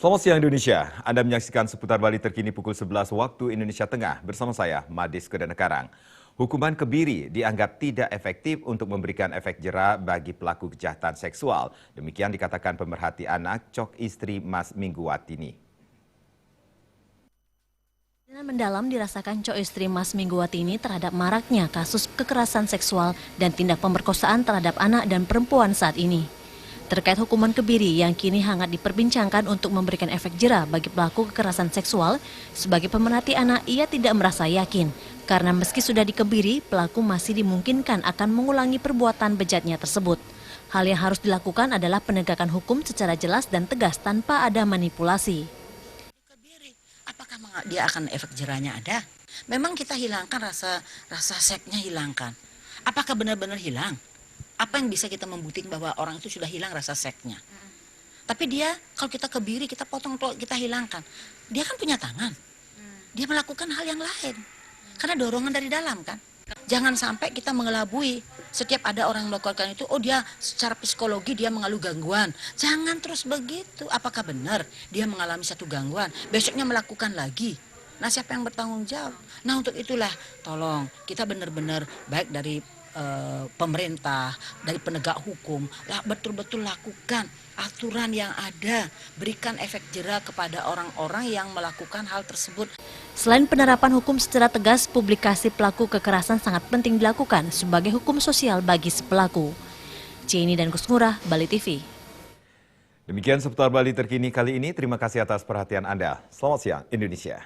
Selamat siang Indonesia, Anda menyaksikan seputar Bali terkini pukul 11 waktu Indonesia Tengah bersama saya, Madis Kudanekarang. Hukuman kebiri dianggap tidak efektif untuk memberikan efek jera bagi pelaku kejahatan seksual. Demikian dikatakan pemerhati anak Cok Istri Mas Mingguwatini. Mendalam dirasakan Cok Istri Mas Mingguwatini terhadap maraknya kasus kekerasan seksual dan tindak pemerkosaan terhadap anak dan perempuan saat ini. Terkait hukuman kebiri yang kini hangat diperbincangkan untuk memberikan efek jera bagi pelaku kekerasan seksual, sebagai pemerhati anak ia tidak merasa yakin, karena meski sudah dikebiri, pelaku masih dimungkinkan akan mengulangi perbuatan bejatnya tersebut. Hal yang harus dilakukan adalah penegakan hukum secara jelas dan tegas tanpa ada manipulasi. Apakah dia akan efek jerahnya ada? Memang kita hilangkan rasa seknya hilangkan. Apakah benar-benar hilang? Apa yang bisa kita membuktikan bahwa orang itu sudah hilang rasa seknya? Tapi dia, kalau kita kebiri, kita potong, kita hilangkan. Dia kan punya tangan. Dia melakukan hal yang lain. Karena dorongan dari dalam kan. Jangan sampai kita mengelabui. Setiap ada orang melakukan itu, oh dia secara psikologi dia mengalami gangguan. Jangan terus begitu. Apakah benar dia mengalami satu gangguan, besoknya melakukan lagi? Nah, siapa yang bertanggung jawab? Nah, untuk itulah tolong kita benar-benar baik dari pemerintah, dari penegak hukum, betul-betul lakukan aturan yang ada, berikan efek jera kepada orang-orang yang melakukan hal tersebut. Selain penerapan hukum secara tegas, publikasi pelaku kekerasan sangat penting dilakukan sebagai hukum sosial bagi si pelaku. Cieni dan Kusngurah, Bali TV. Demikian seputar Bali terkini kali ini. Terima kasih atas perhatian Anda. Selamat siang Indonesia.